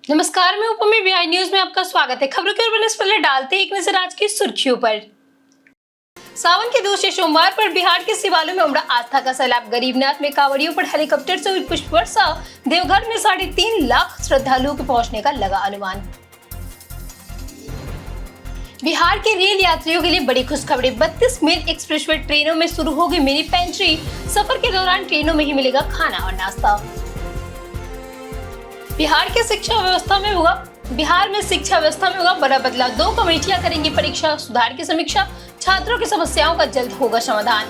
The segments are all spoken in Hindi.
नमस्कार, मैं उपमी बिहार न्यूज में आपका स्वागत है। खबरों के ओर पहले डालते हैं एक नजर आज की सुर्खियों पर। सावन के दूसरे सोमवार पर बिहार के शिवालयों में उमड़ा आस्था का सैलाब। गरीबनाथ में कांवड़ियों पर हेलीकॉप्टर से हुई पुष्प वर्षा। देवघर में 3.5 लाख श्रद्धालुओं के पहुंचने का लगा अनुमान। बिहार के रेल यात्रियों के लिए बड़ी खुशखबरी। 32 मील एक्सप्रेसवे ट्रेनों में शुरू होगी मिनी पेंट्री। सफर के दौरान ट्रेनों में ही मिलेगा खाना और नाश्ता। बिहार में शिक्षा व्यवस्था में होगा बड़ा बदलाव। 2 कमेटियां करेंगी परीक्षा सुधार की समीक्षा। छात्रों की समस्याओं का जल्द होगा समाधान।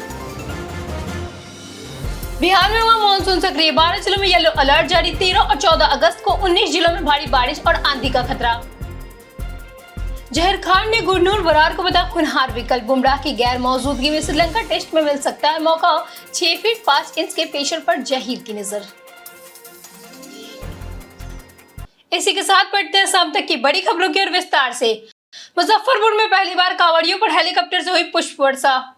बिहार में हुआ मानसून सक्रिय। 12 जिलों में येलो अलर्ट जारी। 13 और 14 अगस्त को 19 जिलों में भारी बारिश और आंधी का खतरा। जहीर खान ने गुरनूर बरार को बताया खुनहार विकल्प। बुमराह की गैर मौजूदगी में श्रीलंका टेस्ट में मिल सकता है मौका। 6 फीट 5 इंच के पेसर पर जहीर की नजर। इसी के साथ बढ़ते हैं शाम तक की बड़ी खबरों की ओर विस्तार से। मुजफ्फरपुर में पहली बार कांवड़ियों पर हेलीकॉप्टर से हुई पुष्प वर्षा।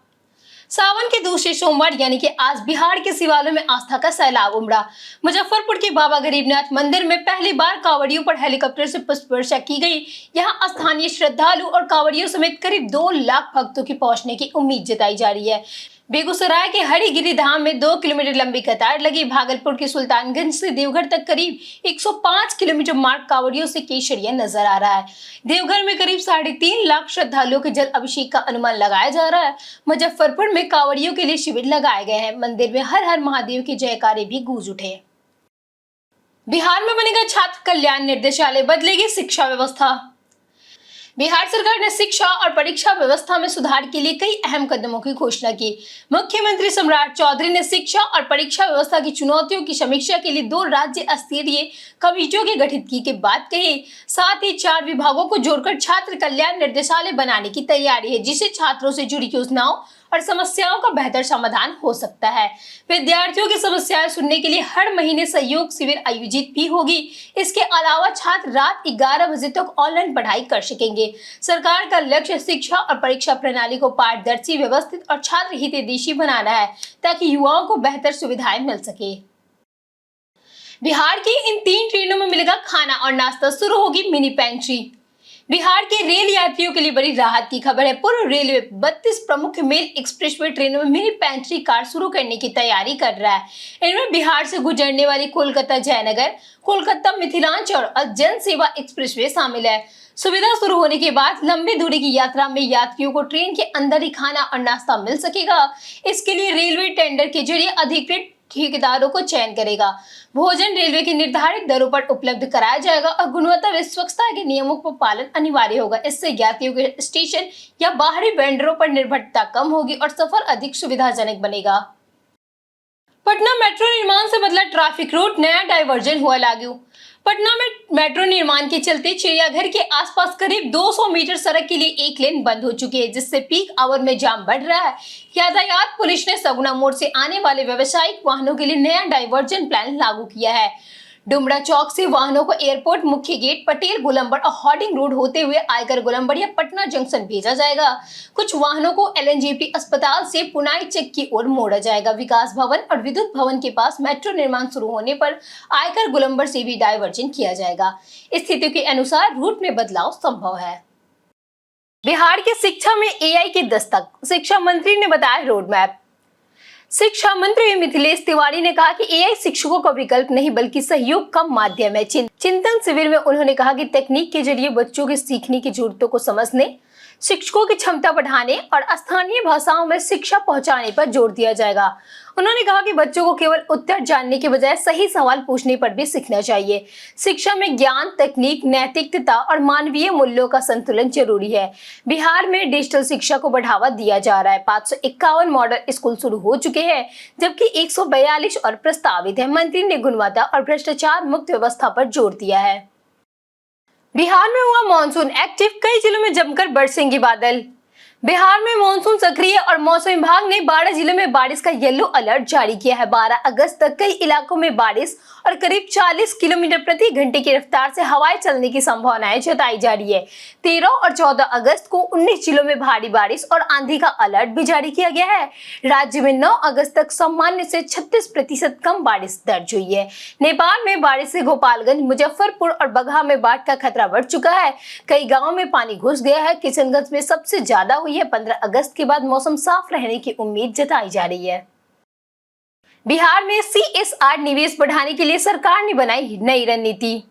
सावन के दूसरे सोमवार यानी कि आज बिहार के शिवालयों में आस्था का सैलाब उमड़ा। मुजफ्फरपुर के बाबा गरीबनाथ मंदिर में पहली बार कांवड़ियों पर हेलीकॉप्टर से पुष्प वर्षा की गई। यहां स्थानीय श्रद्धालु और कांवड़ियों समेत करीब 2 लाख भक्तों के पहुंचने की उम्मीद जताई जा रही है। बेगूसराय के हरिगिरी धाम में 2 किलोमीटर लंबी कतार लगी। भागलपुर के सुल्तानगंज से देवघर तक करीब 105 किलोमीटर मार्ग कांवड़ियों से केसरिया नजर आ रहा है। देवघर में करीब 3.5 लाख श्रद्धालुओं के जल अभिषेक का अनुमान लगाया जा रहा है। मुजफ्फरपुर में कांवड़ियों के लिए शिविर लगाए गए हैं। मंदिर में हर हर महादेव के जयकारे भी गूंज उठे। बिहार में बनेगा छात्र कल्याण निदेशालय, बदलेगी शिक्षा व्यवस्था। बिहार सरकार ने शिक्षा और परीक्षा व्यवस्था में सुधार के लिए कई अहम कदमों की घोषणा की। मुख्यमंत्री सम्राट चौधरी ने शिक्षा और परीक्षा व्यवस्था की चुनौतियों की समीक्षा के लिए 2 राज्य स्तरीय कमेटियों की गठित की के बात कही। साथ ही 4 विभागों को जोड़कर छात्र कल्याण निदेशालय बनाने की तैयारी है, जिससे छात्रों से जुड़ी योजनाओं और समस्याओं का बेहतर समाधान हो सकता है। विद्यार्थियों की समस्याएं सुनने के लिए हर महीने सहयोग शिविर आयोजित भी होगी। इसके अलावा छात्र रात 11 बजे तक ऑनलाइन पढ़ाई कर सकेंगे। सरकार का लक्ष्य शिक्षा और परीक्षा प्रणाली को पारदर्शी, व्यवस्थित और छात्र हितैषी बनाना है, ताकि युवाओं को बेहतर सुविधाएं मिल सके। बिहार की इन 3 ट्रेनों में मिलेगा खाना और नाश्ता। शुरू होगी मिनी पेंट्री। बिहार के रेल यात्रियों के लिए बड़ी राहत की खबर है। पूर्व रेलवे 32 प्रमुख मेल एक्सप्रेसवे ट्रेनों में मिनी पेंट्री कार शुरू करने की तैयारी कर रहा है। इनमें बिहार से गुजरने वाली कोलकाता जयनगर, कोलकाता मिथिलांचल और जन सेवा एक्सप्रेसवे शामिल है। सुविधा शुरू होने के बाद लंबी दूरी की यात्रा में यात्रियों को ट्रेन के अंदर ही खाना और नाश्ता मिल सकेगा। इसके लिए रेलवे टेंडर के जरिए अधिकृत ठेकेदारों को चयन करेगा। भोजन रेलवे की निर्धारित दरों पर उपलब्ध कराया जाएगा और गुणवत्ता व स्वच्छता के नियमों का पालन अनिवार्य होगा। इससे यात्रियों के स्टेशन या बाहरी वेंडरों पर निर्भरता कम होगी और सफर अधिक सुविधाजनक बनेगा। पटना मेट्रो निर्माण से बदला ट्रैफिक रूट, नया डायवर्जन हुआ लागू। पटना में मेट्रो निर्माण के चलते चिड़ियाघर के आसपास करीब 200 मीटर सड़क के लिए एक लेन बंद हो चुकी है, जिससे पीक आवर में जाम बढ़ रहा है। यातायात पुलिस ने सगुना मोड़ से आने वाले व्यावसायिक वाहनों के लिए नया डायवर्जन प्लान लागू किया है। डुमरा चौक से वाहनों को एयरपोर्ट मुख्य गेट, पटेल गोलंबर और हॉर्डिंग रोड होते हुए आयकर गोलंबर या पटना जंक्शन भेजा जाएगा। कुछ वाहनों को LNJP अस्पताल से पुनाई चेक की ओर मोड़ा जाएगा। विकास भवन और विद्युत भवन के पास मेट्रो निर्माण शुरू होने पर आयकर गोलंबर से भी डायवर्जन किया जाएगा। स्थिति के अनुसार रूट में बदलाव संभव है। बिहार की शिक्षा में AI की दस्तक, शिक्षा मंत्री ने बताया रोड मैप। शिक्षा मंत्री मिथिलेश तिवारी ने कहा कि AI शिक्षकों का विकल्प नहीं बल्कि सहयोग का माध्यम है। चिंतन शिविर में उन्होंने कहा कि तकनीक के जरिए बच्चों के सीखने की जरूरतों को समझने, शिक्षकों की क्षमता बढ़ाने और स्थानीय भाषाओं में शिक्षा पहुंचाने पर जोर दिया जाएगा। उन्होंने कहा कि बच्चों को केवल उत्तर जानने के बजाय सही सवाल पूछने पर भी सीखना चाहिए। शिक्षा में ज्ञान, तकनीक, नैतिकता और मानवीय मूल्यों का संतुलन जरूरी है। बिहार में डिजिटल शिक्षा को बढ़ावा दिया जा रहा है। 551 मॉडल स्कूल शुरू हो चुके हैं, जबकि 142 और प्रस्तावित है। मंत्री ने गुणवत्ता और भ्रष्टाचार मुक्त व्यवस्था पर जोर दिया है। बिहार में हुआ मानसून एक्टिव, कई जिलों में जमकर बरसेंगे बादल। बिहार में मानसून सक्रिय और मौसम विभाग ने 12 जिलों में बारिश का येलो अलर्ट जारी किया है। 12 अगस्त तक कई इलाकों में बारिश और करीब 40 किलोमीटर प्रति घंटे की रफ्तार से हवाएं चलने की संभावनाएं जताई जा रही है। 13 और 14 अगस्त को 19 जिलों में भारी बारिश और आंधी का अलर्ट भी जारी किया गया है। राज्य में 9 अगस्त तक सामान्य से 36% कम बारिश दर्ज हुई है। नेपाल में बारिश से गोपालगंज, मुजफ्फरपुर और बगहा में बाढ़ का खतरा बढ़ चुका है। कई गाँव में पानी घुस गया है। किशनगंज में सबसे ज्यादा हुई है। 15 अगस्त के बाद मौसम साफ रहने की उम्मीद जताई जा रही है। बिहार में CSR निवेश बढ़ाने के लिए सरकार ने बनाई नई रणनीति।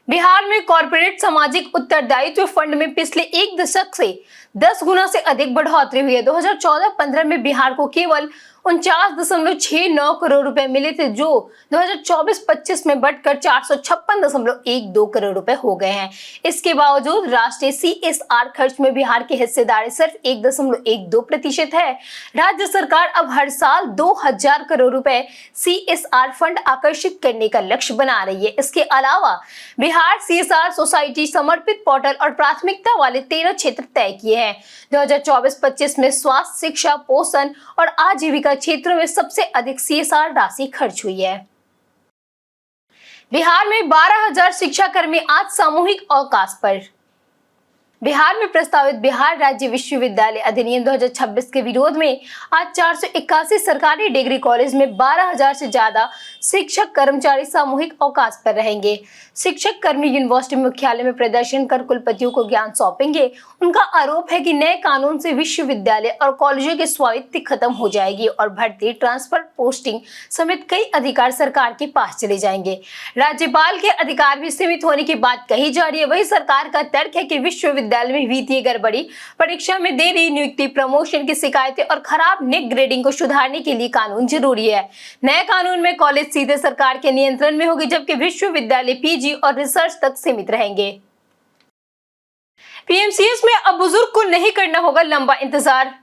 बिहार में कॉर्पोरेट सामाजिक उत्तरदायित्व फंड में पिछले एक दशक से 10 गुना से अधिक बढ़ोतरी हुई है। 2014-15 में बिहार को केवल 49.69 करोड़ रुपए मिले थे, जो 2024-25 में बढ़कर 456.12 करोड़ रुपए हो गए हैं। इसके बावजूद राष्ट्रीय CSR खर्च में बिहार की हिस्सेदारी सिर्फ 1.12% है। राज्य सरकार अब हर साल 2000 करोड़ रुपए CSR फंड आकर्षित करने का लक्ष्य बना रही है। इसके अलावा बिहार CSR सोसाइटी समर्पित पोर्टल और प्राथमिकता वाले 13 क्षेत्र तय किए हैं। 2024-25 में स्वास्थ्य, शिक्षा, पोषण और आजीविका क्षेत्रों में सबसे अधिक CSR राशि खर्च हुई है। बिहार में 12,000 शिक्षाकर्मी आज सामूहिक अवकाश पर। बिहार में प्रस्तावित बिहार राज्य विश्वविद्यालय अधिनियम 2026 के विरोध में आज 481 सरकारी डिग्री कॉलेज में 12,000 से ज्यादा शिक्षक कर्मचारी सामूहिक अवकाश पर रहेंगे। शिक्षक कर्मी यूनिवर्सिटी मुख्यालय में प्रदर्शन कर कुलपतियों को ज्ञान सौंपेंगे। उनका आरोप है कि नए कानून से विश्वविद्यालय और कॉलेजों की स्वायत्ती खत्म हो जाएगी और भर्ती, ट्रांसफर, पोस्टिंग समेत कई अधिकार सरकार के पास चले जाएंगे। राज्यपाल के अधिकार भी सीमित होने की बात कही जा रही है। वही सरकार का तर्क है कि विश्वविद्यालय में वित्तीय गड़बड़ी, परीक्षा में देरी, नियुक्ति, प्रमोशन की शिकायतें और खराब निक ग्रेडिंग को सुधारने के लिए कानून जरूरी है। नए कानून में कॉलेज सीधे सरकार के नियंत्रण में होगी, जबकि विश्वविद्यालय PG और रिसर्च तक सीमित रहेंगे। PMCH में अब बुजुर्ग को नहीं करना होगा लंबा इंतजार।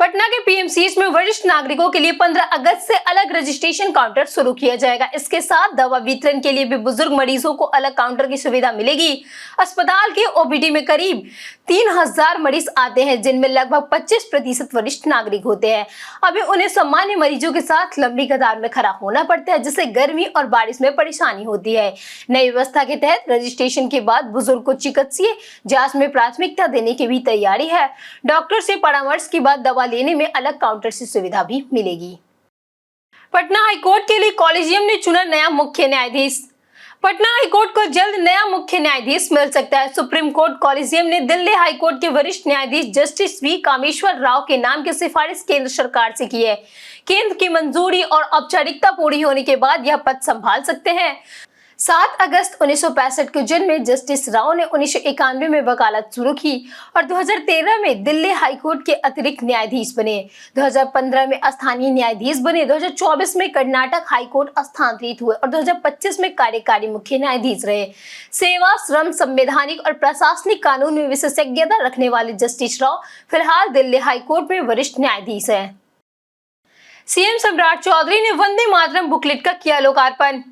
पटना के PMCH में वरिष्ठ नागरिकों के लिए 15 अगस्त से अलग रजिस्ट्रेशन काउंटर शुरू किया जाएगा। इसके साथ दवा वितरण के लिए भी बुजुर्ग मरीजों को अलग काउंटर की सुविधा मिलेगी। अस्पताल के OPD में करीब 3000 मरीज आते हैं, जिनमें लगभग 25% वरिष्ठ नागरिक होते हैं। अभी उन्हें सामान्य मरीजों के साथ लंबी कतार में खड़ा होना पड़ता है, जिससे गर्मी और बारिश में परेशानी होती है। नई व्यवस्था के तहत रजिस्ट्रेशन के बाद बुजुर्ग को चिकित्सीय जांच में प्राथमिकता देने की भी तैयारी है। डॉक्टर से परामर्श के बाद दवा लेने में अलग काउंटर से सुविधा भी मिलेगी। पटना हाईकोर्ट के लिए कॉलेजियम ने चुना नया मुख्य न्यायाधीश। पटना हाईकोर्ट को जल्द नया मुख्य न्यायाधीश मिल सकता है। सुप्रीम कोर्ट कॉलेजियम ने दिल्ली हाईकोर्ट के वरिष्ठ न्यायाधीश जस्टिस V कामेश्वर राव के नाम की सिफारिश केंद्र सरकार से की है। केंद्र की मंजूरी और औपचारिकता पूरी होने के बाद यह पद संभाल सकते हैं। 7 अगस्त 1965 के जन्म में जस्टिस राव ने 1991 में वकालत शुरू की और 2013 में दिल्ली हाईकोर्ट के अतिरिक्त न्यायाधीश बने। 2015 में स्थानीय न्यायाधीश बने। 2024 में कर्नाटक हाईकोर्ट स्थानांतरित हुए और 2025 में कार्यकारी मुख्य न्यायाधीश रहे। सेवा, श्रम, संवैधानिक और प्रशासनिक कानून में विशेषज्ञता रखने वाले जस्टिस राव फिलहाल दिल्ली हाईकोर्ट में वरिष्ठ न्यायाधीश हैं। CM सम्राट चौधरी ने वंदे मातरम बुकलेट का किया लोकार्पण।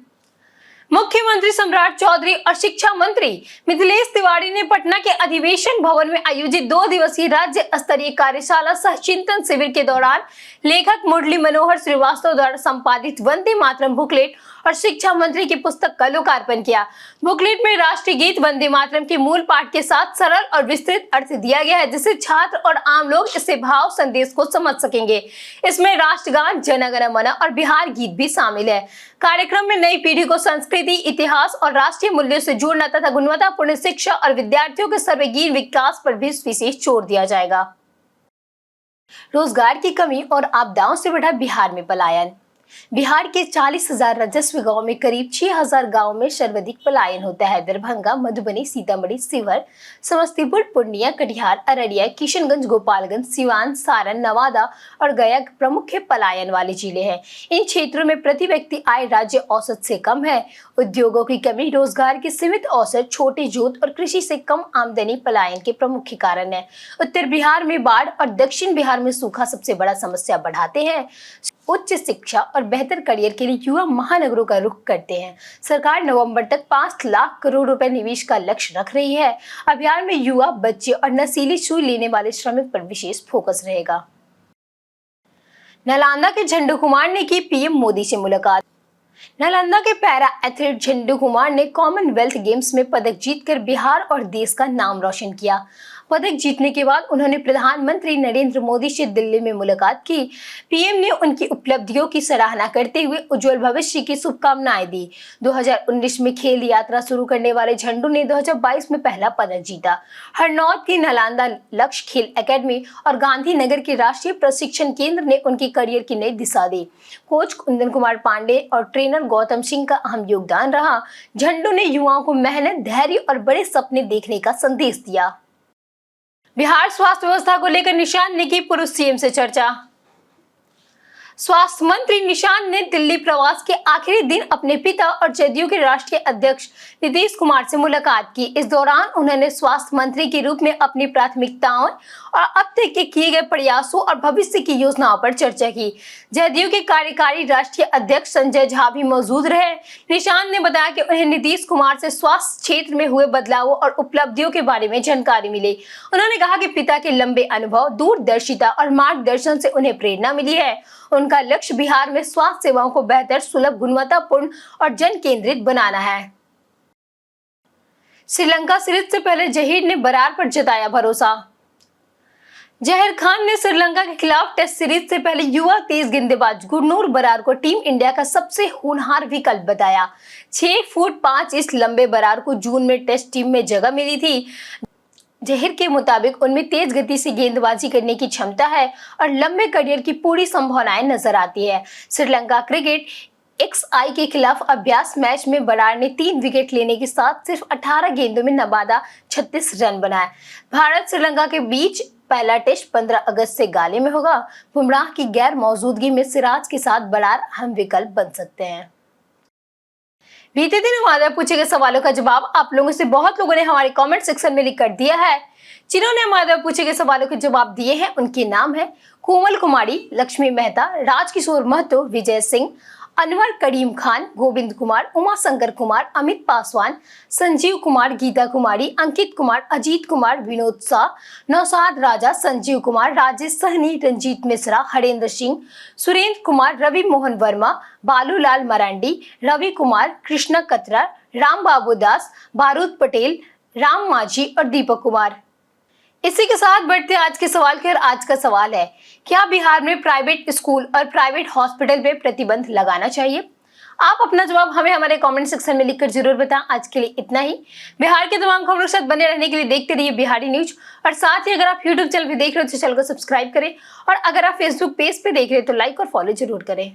मुख्यमंत्री सम्राट चौधरी और शिक्षा मंत्री मिथिलेश तिवारी ने पटना के अधिवेशन भवन में आयोजित 2 दिवसीय राज्य स्तरीय कार्यशाला सह चिंतन शिविर के दौरान लेखक मुरली मनोहर श्रीवास्तव द्वारा संपादित वंदे मातरम बुकलेट और शिक्षा मंत्री की पुस्तक का लोकार्पण किया। बुकलेट में राष्ट्रीय गीत वंदे मातरम के मूल पाठ के साथ सरल और विस्तृत अर्थ दिया गया है, जिससे छात्र और आम लोग इससे भाव संदेश को समझ सकेंगे। इसमें राष्ट्रगान, जन गण मन और बिहार गीत भी शामिल है। कार्यक्रम में नई पीढ़ी को संस्कृति, इतिहास और राष्ट्रीय मूल्यों से जोड़ना तथा गुणवत्तापूर्ण शिक्षा और विद्यार्थियों के सर्वांगीण विकास पर भी विशेष जोर दिया जाएगा। रोजगार की कमी और आपदाओं से बढ़ा बिहार में पलायन। बिहार के 40,000 राजस्व गांव में करीब 6,000 गांव में सर्वाधिक पलायन होता है। दरभंगा, मधुबनी, सीतामढ़ी, शिवहर, समस्तीपुर, पूर्णिया, कटिहार, अररिया, किशनगंज, गोपालगंज, सिवान, सारण, नवादा और गया प्रमुख पलायन वाले जिले हैं। इन क्षेत्रों में प्रति व्यक्ति आय राज्य औसत से कम है। उद्योगों की कमी, रोजगार की सीमित अवसर, छोटे जोत और कृषि से कम आमदनी पलायन के प्रमुख कारण है। उत्तर बिहार में बाढ़ और दक्षिण बिहार में सूखा सबसे बड़ा समस्या बढ़ाते हैं। उच्च शिक्षा और बेहतर करियर के लिए युवा महानगरों का रुख करते हैं। सरकार नवंबर तक 5 लाख करोड़ रुपए निवेश का लक्ष्य रख रही है। अभियान में युवा, बच्चे और नशीली सुई लेने वाले श्रमिक पर विशेष फोकस रहेगा। नालंदा के झंडू कुमार ने की पीएम मोदी से मुलाकात। नालंदा के पैरा एथलीट झंडू कुमार ने कॉमनवेल्थ गेम्स में पदक जीतकर बिहार और देश का नाम रोशन किया। पदक जीतने के बाद उन्होंने प्रधानमंत्री नरेंद्र मोदी से दिल्ली में मुलाकात की। पीएम ने उनकी उपलब्धियों की सराहना करते हुए उज्जवल भविष्य की शुभकामनाएं दी। 2019 में खेल यात्रा शुरू करने वाले झंडू ने 2022 में पहला पदक जीता। हरनौत की नालंदा लक्ष्य खेल एकेडमी और गांधीनगर के राष्ट्रीय प्रशिक्षण केंद्र ने उनके करियर की नई दिशा दी। कोच कुंदन कुमार पांडे और ट्रेनर गौतम सिंह का अहम योगदान रहा। झंडू ने युवाओं को मेहनत, धैर्य और बड़े सपने देखने का संदेश दिया। बिहार स्वास्थ्य व्यवस्था को लेकर निशांत ने की पूर्व सीएम से चर्चा। स्वास्थ्य मंत्री निशांत ने दिल्ली प्रवास के आखिरी दिन अपने पिता और जदयू के राष्ट्रीय अध्यक्ष नीतीश कुमार से मुलाकात की। इस दौरान उन्होंने स्वास्थ्य मंत्री के रूप में अपनी प्राथमिकताओं और अब तक के किए गए प्रयासों और भविष्य की योजनाओं पर चर्चा की। जदयू के कार्यकारी राष्ट्रीय अध्यक्ष संजय झा भी मौजूद रहे। निशांत ने बताया कि उन्हें नीतीश कुमार से स्वास्थ्य क्षेत्र में हुए बदलावों और उपलब्धियों के बारे में जानकारी मिली। उन्होंने कहा कि पिता के लंबे अनुभव, दूरदर्शिता और मार्गदर्शन से उन्हें प्रेरणा मिली है। उनका लक्ष्य बिहार में स्वास्थ्य सेवाओं को बेहतर, सुलभ, गुणवत्तापूर्ण और जन केंद्रित बनाना है। श्रीलंका सीरीज से पहले जहीर ने बरार पर जताया भरोसा। जहीर खान ने श्रीलंका के खिलाफ टेस्ट सीरीज से पहले युवा तेज गेंदबाज गुरनूर बरार को टीम इंडिया का सबसे होनहार विकल्प बताया। 6 फुट 5 इंच लंबे बरार को जून में टेस्ट टीम में जगह मिली थी। जहीर के मुताबिक उनमें तेज गति से गेंदबाजी करने की क्षमता है और लंबे करियर की पूरी संभावनाएं नजर आती है। श्रीलंका क्रिकेट XI के खिलाफ अभ्यास मैच में बरार ने 3 विकेट लेने के साथ सिर्फ 18 गेंदों में नवादा 36 रन बनाए। भारत श्रीलंका के बीच पहला टेस्ट 15 अगस्त से गाले में होगा। बुमराह की गैर मौजूदगी में सिराज के साथ बरार अहम विकल्प बन सकते हैं। बीते दिन हमारे पूछे गए सवालों का जवाब आप लोगों से बहुत लोगों ने हमारे कमेंट सेक्शन में लिख कर दिया है। जिन्होंने हमारे पूछे गए सवालों के जवाब दिए हैं उनके नाम है कोमल कुमारी, लक्ष्मी मेहता, राजकिशोर महतो, विजय सिंह, अनवर करीम खान, गोविंद कुमार, उमा शंकर कुमार, अमित पासवान, संजीव कुमार, गीता कुमारी, अंकित कुमार, अजीत कुमार, विनोद शाह, नौशाद राजा, संजीव कुमार, राजेश सहनी, रंजीत मिश्रा, हरेंद्र सिंह, सुरेंद्र कुमार, रवि मोहन वर्मा, बालूलाल मरांडी, रवि कुमार, कृष्णा कतरा, राम बाबू दास, बारूद पटेल, राम माझी और दीपक कुमार। इसी के साथ बढ़ते आज के सवाल की ओर। आज का सवाल है, क्या बिहार में प्राइवेट स्कूल और प्राइवेट हॉस्पिटल पे प्रतिबंध लगाना चाहिए? आप अपना जवाब हमें हमारे कमेंट सेक्शन में लिखकर जरूर बताएं। आज के लिए इतना ही। बिहार के तमाम खबरों के साथ बने रहने के लिए देखते रहिए बिहारी न्यूज। और साथ ही अगर आप यूट्यूब चैनल पे देख रहे हो तो चैनल को सब्सक्राइब करें और अगर आप फेसबुक पेज पे देख रहे हो तो लाइक और फॉलो जरूर करें।